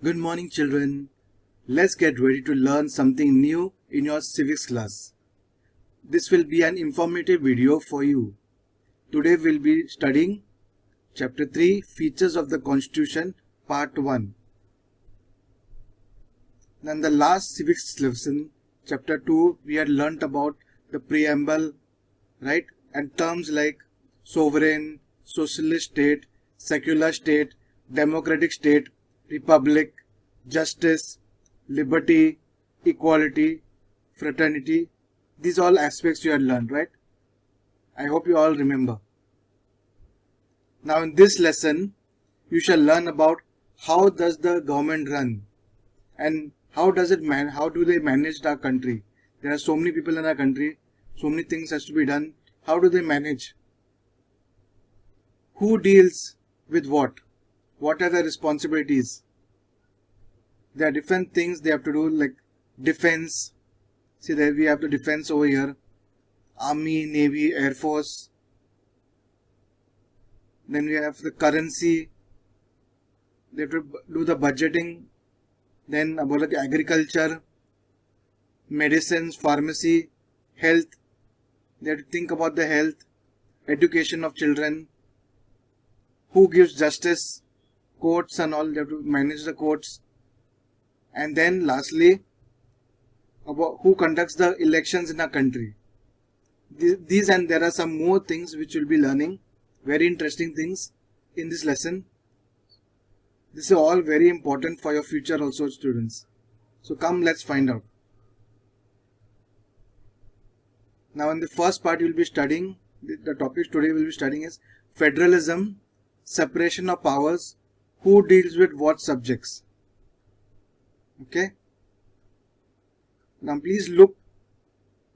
Good morning, children. Let's get ready to learn something new in your civics class. This will be an informative video for you. Today we'll be studying Chapter 3 Features of the Constitution Part 1. In the last civics lesson, Chapter 2, we had learnt about the preamble, right? And terms like sovereign, socialist state, secular state, democratic state, republic, justice, liberty, equality, fraternity. These all aspects you had learned, right? I hope you all remember. Now in this lesson, you shall learn about how does the government run and how do they manage our country. There are so many people in our country, so many things has to be done. How do they manage? Who deals with what? What are the responsibilities? There are different things they have to do, like defense. See, there we have the defense over here. Army, Navy, Air Force. Then we have the currency. They have to do the budgeting. Then about the agriculture, medicines, pharmacy, health. They have to think about the health, education of children. Who gives justice, courts and all. They have to manage the courts. And then lastly, about who conducts the elections in our country. These and there are some more things which we'll be learning. Very interesting things in this lesson. This is all very important for your future also, students. So come, let's find out. Now in the first part you'll be studying, the topics today we'll be studying is federalism, separation of powers, who deals with what subjects. Okay. Now please look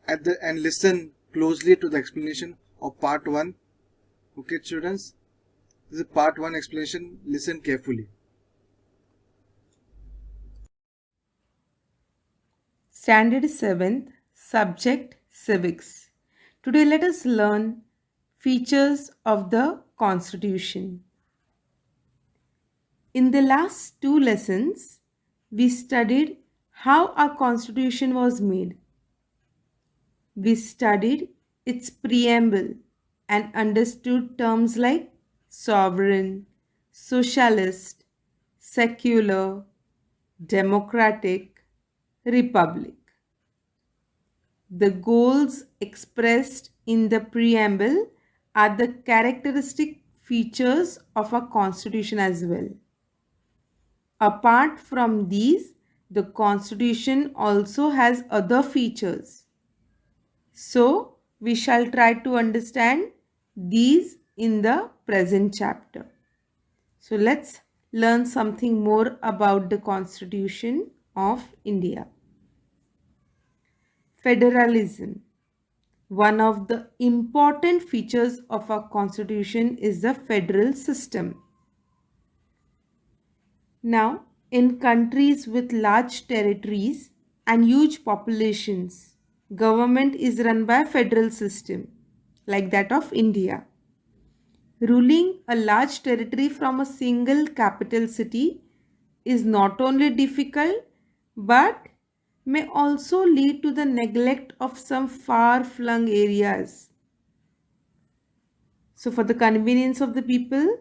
at and listen closely to the explanation of part 1. Okay, students. This is part 1 explanation. Listen carefully. Standard 7th, Subject Civics. Today let us learn features of the Constitution. In the last 2 lessons, we studied how our Constitution was made. We studied its preamble and understood terms like sovereign, socialist, secular, democratic, republic. The goals expressed in the preamble are the characteristic features of a constitution as well. Apart from these, the constitution also has other features. So, we shall try to understand these in the present chapter. So, let's learn something more about the Constitution of India. Federalism. One of the important features of our constitution is the federal system. Now, in countries with large territories and huge populations, government is run by a federal system like that of India. Ruling a large territory from a single capital city is not only difficult but may also lead to the neglect of some far-flung areas. So for the convenience of the people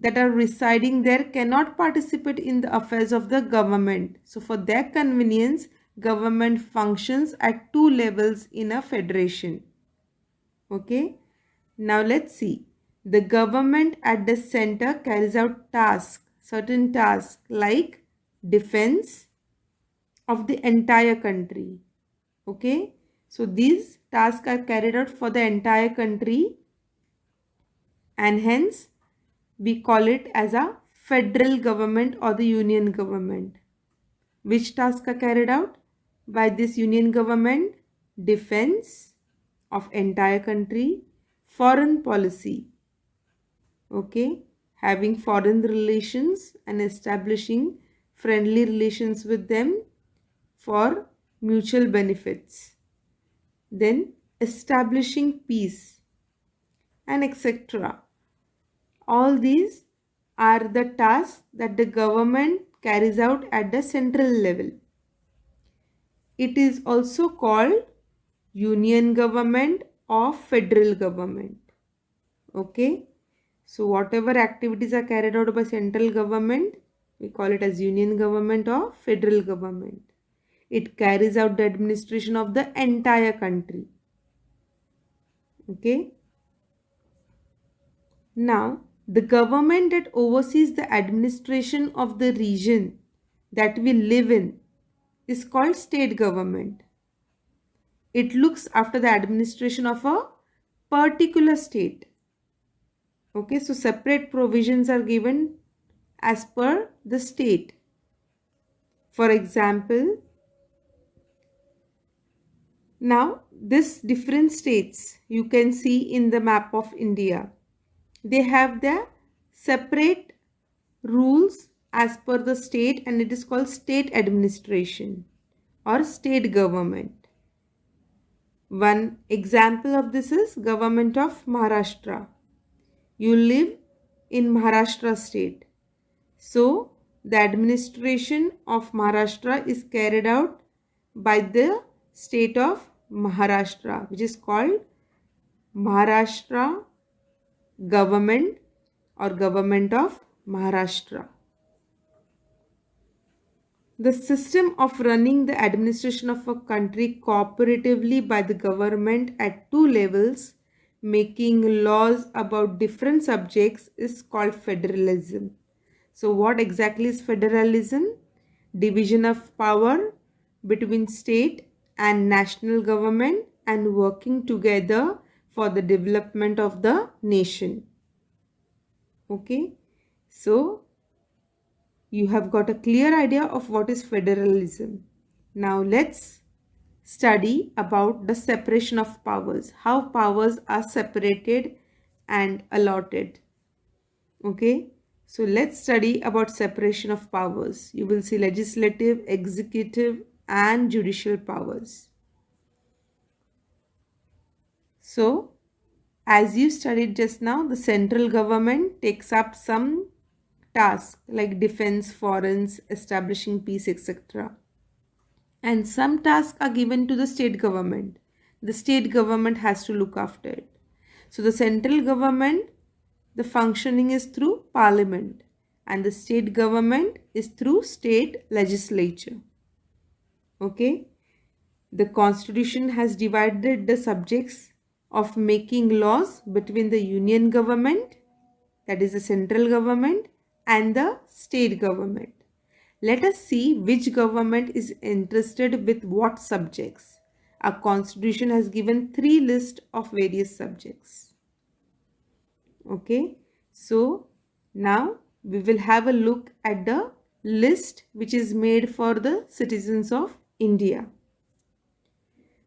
that are residing there cannot participate in the affairs of the government. So for their convenience, government functions at 2 levels in a federation. Okay. Now let's see. The government at the center carries out certain tasks like defense of the entire country. Okay. So these tasks are carried out for the entire country and hence we call it as a federal government or the union government. Which tasks are carried out by this union government? Defense of entire country, foreign policy, okay, having foreign relations and establishing friendly relations with them for mutual benefits, then establishing peace and etc. All these are the tasks that the government carries out at the central level. It is also called union government or federal government. Okay, so whatever activities are carried out by central government, we call it as union government or federal government. It carries out the administration of the entire country. Okay, now the government that oversees the administration of the region that we live in is called state government. It looks after the administration of a particular state. Okay, so separate provisions are given as per the state. For example, now this different states you can see in the map of India. They have their separate rules as per the state, and it is called state administration or state government. One example of this is government of Maharashtra. You live in Maharashtra state. So the administration of Maharashtra is carried out by the state of Maharashtra, which is called Maharashtra government or government of Maharashtra. The system of running the administration of a country cooperatively by the government at two levels, making laws about different subjects, is called federalism. So what exactly is federalism? Division of power between state and national government and working together for the development of the nation. Okay, so you have got a clear idea of what is federalism. Now let's study about the separation of powers, how powers are separated and allotted. Okay, so let's study about separation of powers. You will see legislative, executive and judicial powers. So as you studied just now, the central government takes up some tasks like defense, foreign, establishing peace, etc. And some tasks are given to the state government. The state government has to look after it. So the central government, the functioning is through parliament, and the state government is through state legislature. Okay, the constitution has divided the subjects of making laws between the union government, that is the central government, and the state government. Let us see which government is interested with what subjects. Our constitution has given 3 lists of various subjects. Okay, so now we will have a look at the list which is made for the citizens of India.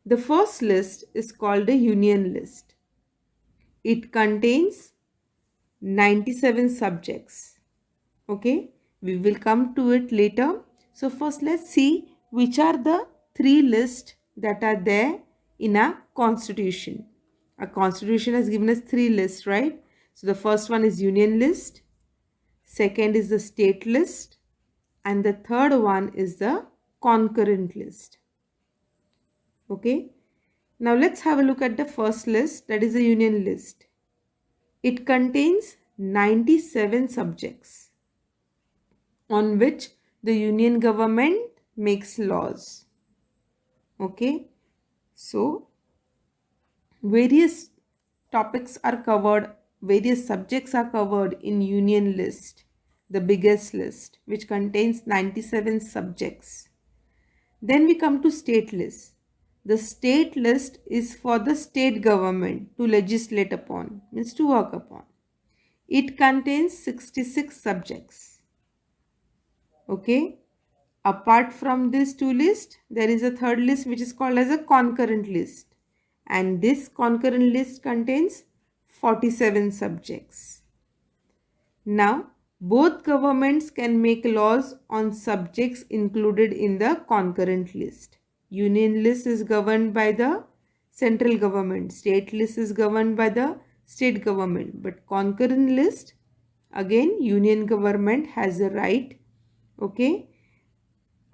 The first list is called the Union List. It contains 97 subjects. Okay, we will come to it later. So first let's see which are the 3 lists that are there in a constitution. A constitution has given us 3 lists, right? So the first one is Union List, second is the State List, and the third one is the Concurrent List. Okay, now let's have a look at the first list, that is the Union List. It contains 97 subjects on which the union government makes laws. Okay, so various topics are covered, various subjects are covered in Union List, the biggest list, which contains 97 subjects. Then we come to State List. The State List is for the state government to legislate upon, means to work upon. It contains 66 subjects. Okay, apart from these 2 lists, there is a third list which is called as a concurrent list, and this concurrent list contains 47 subjects. Now both governments can make laws on subjects included in the concurrent list. Union List is governed by the central government, State List is governed by the state government, but concurrent list Again, union government has a right, okay,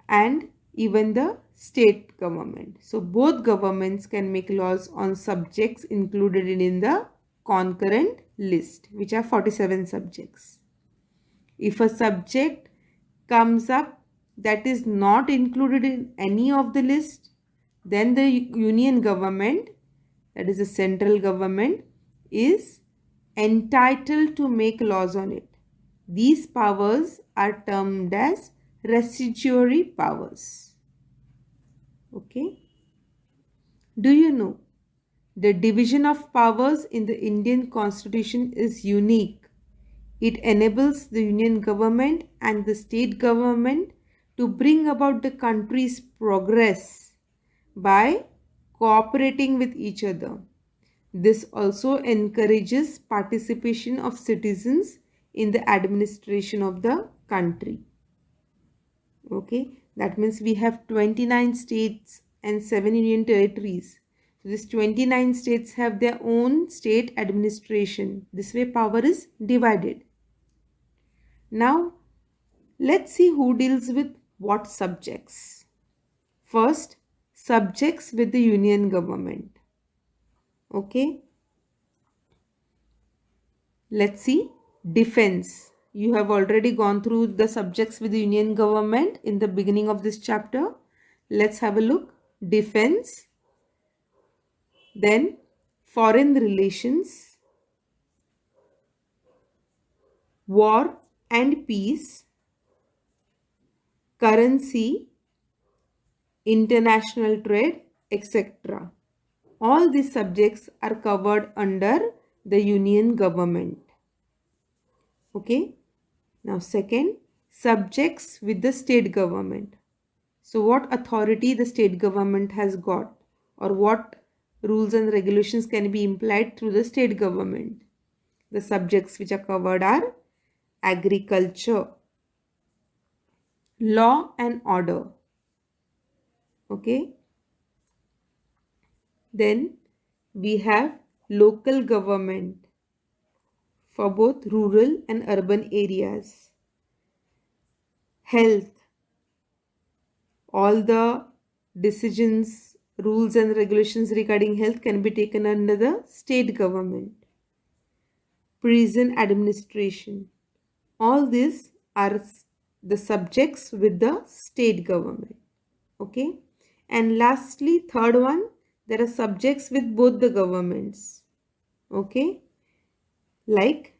and even the state government. So both governments can make laws on subjects included in the concurrent list, which are 47 subjects. If a subject comes up that is not included in any of the list, then the union government, that is the central government, is entitled to make laws on it. These powers are termed as residuary powers. Okay. Do you know the division of powers in the Indian Constitution is unique? It enables the union government and the state government to bring about the country's progress by cooperating with each other. This also encourages participation of citizens in the administration of the country. Okay, that means we have 29 states and 7 union territories. So these 29 states have their own state administration. This way power is divided. Now, let's see who deals with what subjects. First, subjects with the union government. Okay. Let's see defense. You have already gone through the subjects with the union government in the beginning of this chapter. Let's have a look. Defense. Then foreign relations, war and peace, currency, international trade, etc. All these subjects are covered under the union government. Okay. Now second, subjects with the state government. So what authority the state government has got, or what rules and regulations can be implied through the state government? The subjects which are covered are agriculture, law and order. Okay. Then we have local government for both rural and urban areas. Health. All the decisions, rules and regulations regarding health can be taken under the state government. Prison administration. All these are the subjects with the state government. Okay. And lastly, third one, there are subjects with both the governments. Okay. Like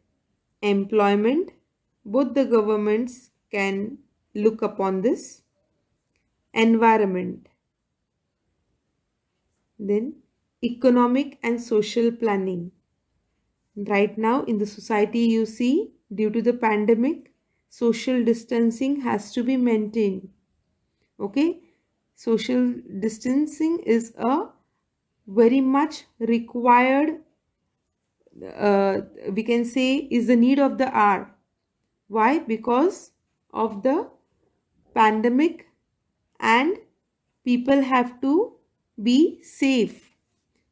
employment, both the governments can look upon this. Environment. Then economic and social planning. Right now in the society, you see, due to the pandemic, social distancing has to be maintained. Okay. Social distancing is a very much required, we can say, is the need of the hour. Why? Because of the pandemic and people have to be safe.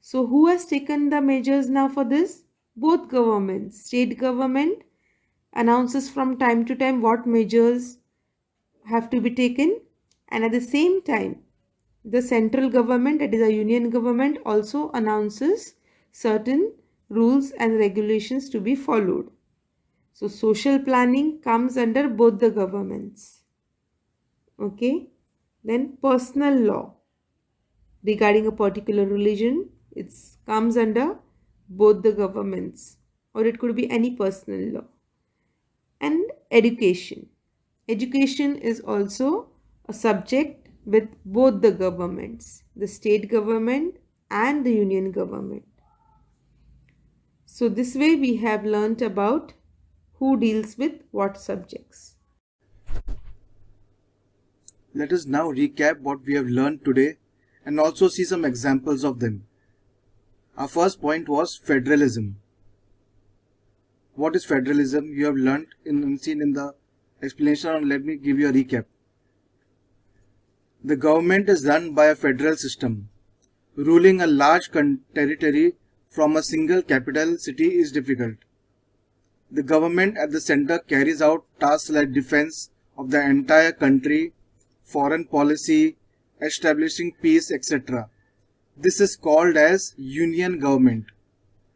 So who has taken the measures now for this? Both governments. State government announces from time to time what measures have to be taken, and at the same time the central government, that is a union government, also announces certain rules and regulations to be followed. So social planning comes under both the governments. Okay. Then personal law regarding a particular religion, it comes under both the governments, or it could be any personal law. And education. Education is also a subject with both the governments, the state government and the union government. So this way we have learnt about who deals with what subjects. Let us now recap what we have learned today and also see some examples of them. Our first point was federalism. What is federalism? You have learnt seen in the explanation. Let me give you a recap. The government is run by a federal system. Ruling a large territory from a single capital city is difficult. The government at the center carries out tasks like defense of the entire country, foreign policy, establishing peace, etc. This is called as union government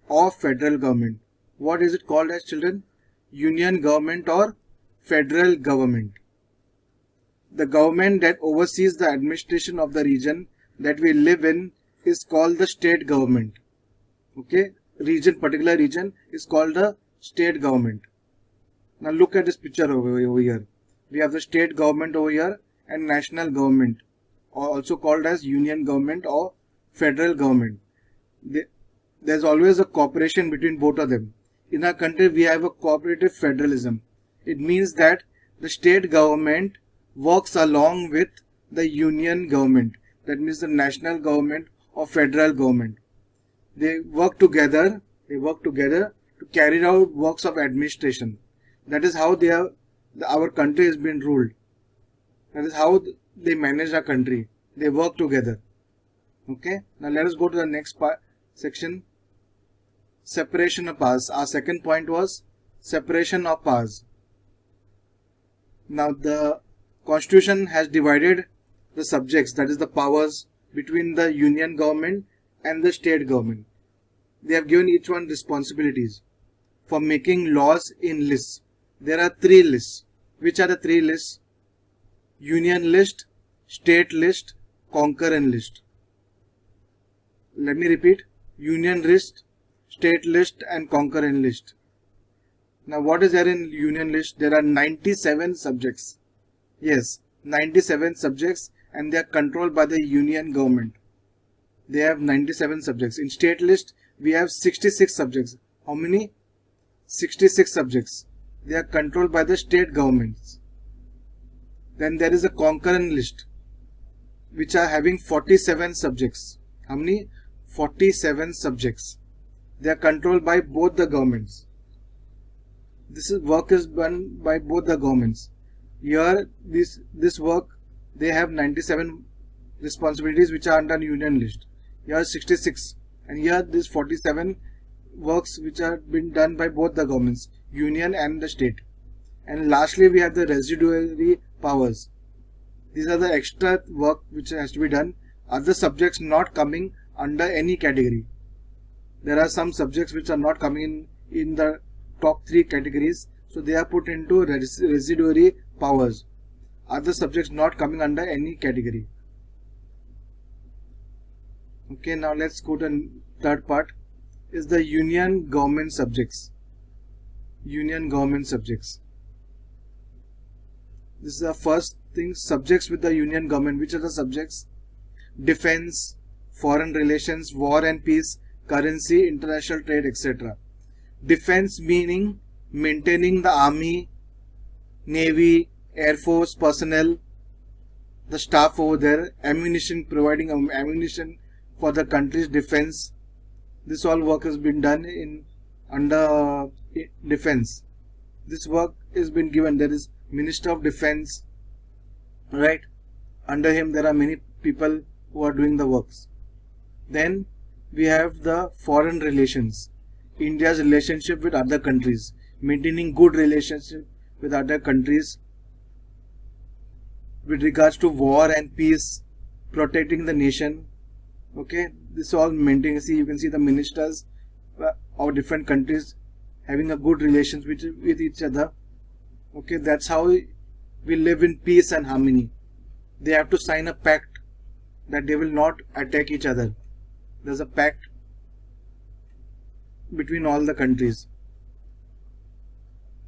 or federal government. What is it called as, children? Union government or federal government. The government that oversees the administration of the region that we live in is called the state government. Okay, particular region is called the state government. Now look at this picture over here. We have the state government over here and national government, or also called as union government or federal government. There's always a cooperation between both of them. In our country, we have a cooperative federalism. It means that the state government works along with the union government. That means the national government or federal government. They work together to carry out works of administration. That is how our country has been ruled. That is how they manage our country. They work together. Okay. Now let us go to the next section. Separation of powers. Our second point was separation of powers. Now the Constitution has divided the subjects, that is the powers, between the union government and the state government. They have given each one responsibilities for making laws in lists. There are 3 lists. Which are the 3 lists? Union list, state list, concurrent list. Let me repeat. Union list, state list and concurrent list. Now what is there in union list? There are 97 subjects. Yes, 97 subjects, and they are controlled by the union government. They have 97 subjects. In state list, we have 66 subjects. How many? 66 subjects. They are controlled by the state governments. Then there is a concurrent list, which are having 47 subjects. How many? 47 subjects. They are controlled by both the governments. Work is done by both the governments. Here, this work, they have 97 responsibilities which are under union list. Here 66, and here this 47 works which are been done by both the governments, union and the state. And lastly, we have the residuary powers. These are the extra work which has to be done. Other subjects not coming under any category. There are some subjects which are not coming in the top 3 categories, so they are put into residuary powers. Other subjects not coming under any category. Okay, now let's go to the third part, is the union government subjects. Union government subjects. This is the first thing, subjects with the union government. Which are the subjects? Defense, foreign relations, war and peace, currency, international trade, etc. Defense meaning maintaining the army, navy, air force personnel, the staff over there, ammunition, providing ammunition for the country's defense. This all work has been done under defense. This work has been given. There is Minister of Defense, right? Under him there are many people who are doing the works. Then we have the foreign relations, India's relationship with other countries, maintaining good relationship with other countries with regards to war and peace, protecting the nation. Okay, this all maintaining. See, you can see the ministers of different countries having a good relations with each other. Okay, that's how we live in peace and harmony. They have to sign a pact that they will not attack each other. There's a pact between all the countries,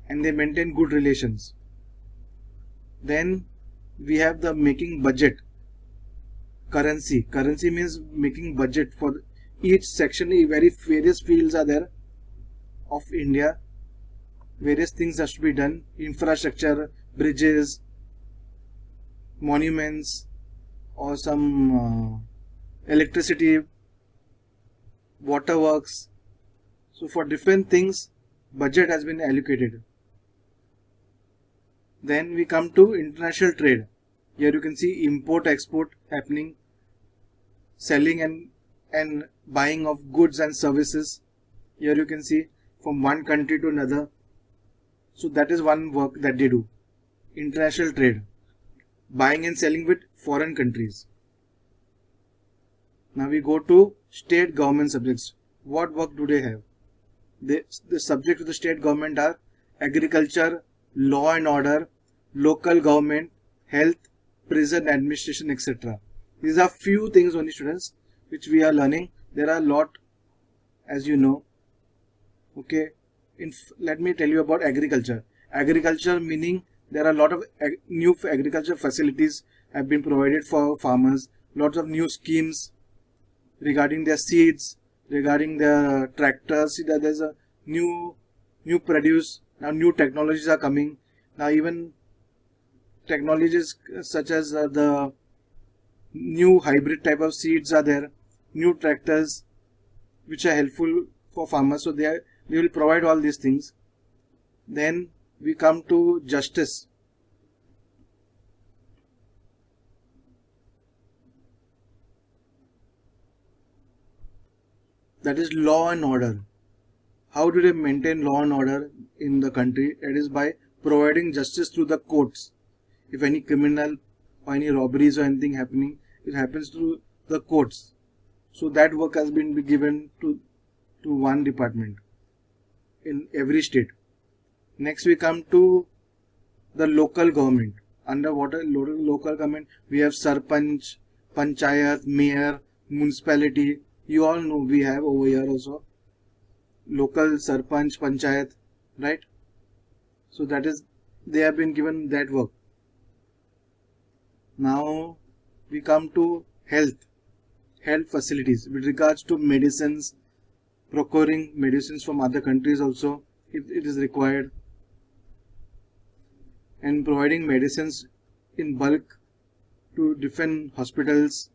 and they maintain good relations. Then we have the making budget. Currency means making budget for each section. Various fields are there of India. Various things have to be done. Infrastructure, bridges, monuments, or some electricity, waterworks. So for different things, budget has been allocated. Then we come to international trade. Here you can see import export happening, selling and buying of goods and services. Here you can see from one country to another. So that is one work that they do. International trade, buying and selling with foreign countries. Now we go to state government subjects. What work do they have? The subjects of the state government are agriculture, law and order, local government, health, prison administration, etc. These are few things only, students, which we are learning. There are a lot, as you know. Okay, let me tell you about agriculture. Agriculture meaning there are a lot of new agriculture facilities have been provided for farmers. Lots of new schemes regarding their seeds, regarding their tractors. See that there's a new produce. Now new technologies are coming. Now even technologies such as the new hybrid type of seeds are there. New tractors which are helpful for farmers. So they will provide all these things. Then we come to justice. That is law and order. How do they maintain law and order in the country? It is by providing justice through the courts. If any criminal or any robberies or anything happening, it happens through the courts. So that work has been given to one department in every state. Next we come to the local government. Under what local government, we have Sarpanch, Panchayat, Mayor, Municipality. You all know we have over here also local Sarpanch, Panchayat, right? So that is, they have been given that work. Now we come to health facilities with regards to medicines, procuring medicines from other countries also if it is required, and providing medicines in bulk to different hospitals.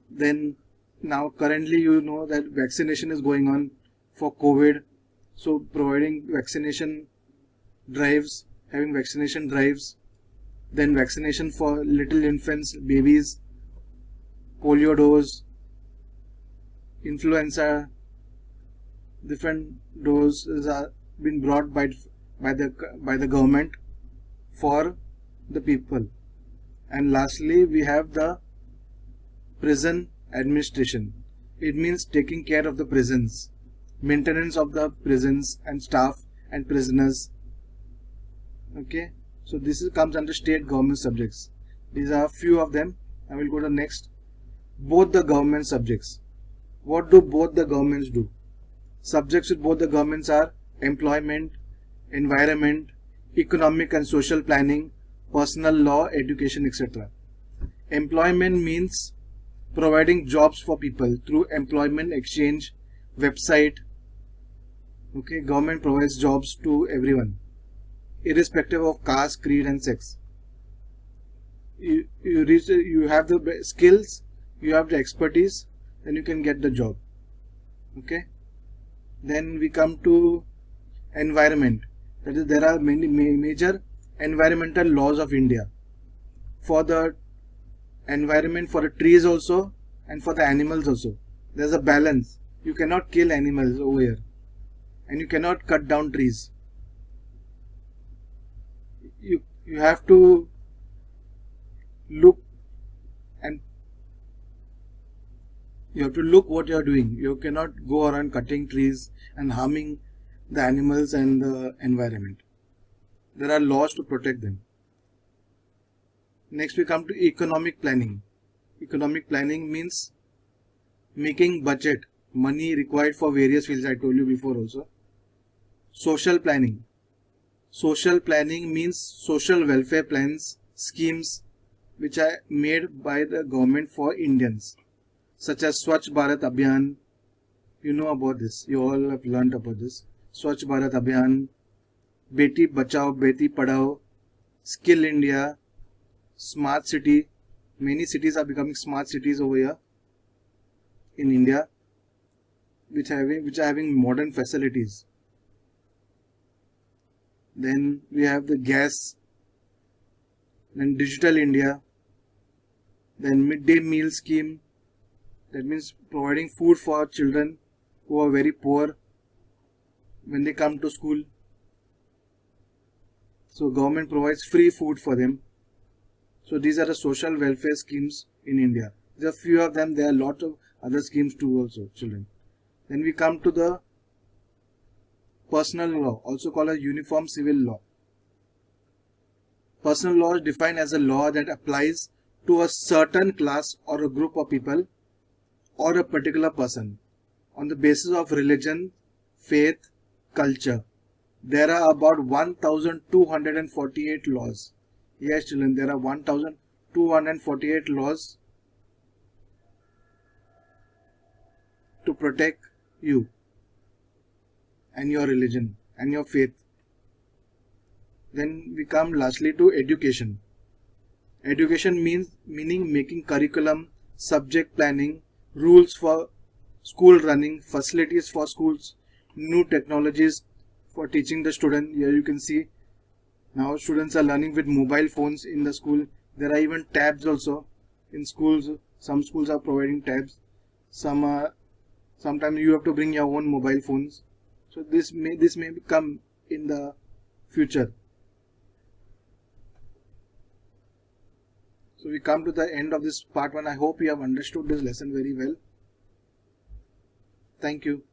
Then now currently you know that vaccination is going on for COVID, so providing vaccination drives, having vaccination drives, then vaccination for little infants, babies, polio dose, influenza, different doses are been brought by the government for the people. And lastly we have the prison administration. It means taking care of the prisons, maintenance of the prisons and staff and prisoners. Okay, so this comes under state government subjects. These are a few of them. I will go to next. Both the government subjects. What do both the governments do? Subjects with both the governments are employment, environment, economic and social planning, personal law, education, etc. Employment means providing jobs for people through employment exchange website. Okay, government provides jobs to everyone, irrespective of caste, creed and sex. You have the skills, you have the expertise, then you can get the job. Okay. Then we come to environment. That is, there are many major environmental laws of India for the environment, for the trees also and for the animals also. There's a balance. You cannot kill animals over here and you cannot cut down trees. You have to look, and you have to look what you are doing. You cannot go around cutting trees and harming the animals and the environment. There are laws to protect them. Next we come to economic planning. Economic planning means making budget, money required for various fields, I told you before also. Social planning. Social planning means social welfare plans, schemes which are made by the government for Indians, such as Swachh Bharat Abhiyan. You know about this, you all have learnt about this. Swachh Bharat Abhiyan, Beti Bachao, Beti Padhao, Skill India, Smart City. Many cities are becoming smart cities over here in India, which are having modern facilities. Then we have the gas, then Digital India, then midday meal scheme. That means providing food for children who are very poor when they come to school. So government provides free food for them. So these are the social welfare schemes in India. There are few of them. There are a lot of other schemes too also, children. Then we come to the personal law, also called a uniform civil law. Personal law is defined as a law that applies to a certain class or a group of people or a particular person on the basis of religion, faith, culture. There are about 1248 laws. Yes, children, there are 1248 laws to protect you and your religion and your faith. Then we come lastly to education. Education meaning making curriculum, subject planning, rules for school running, facilities for schools, new technologies for teaching the student. Here you can see now students are learning with mobile phones in the school. There are even tabs also in schools. Some schools are providing tabs. Some are, sometimes you have to bring your own mobile phones. So this may come in the future. So we come to the end of this part 1. I hope you have understood this lesson very well. Thank you.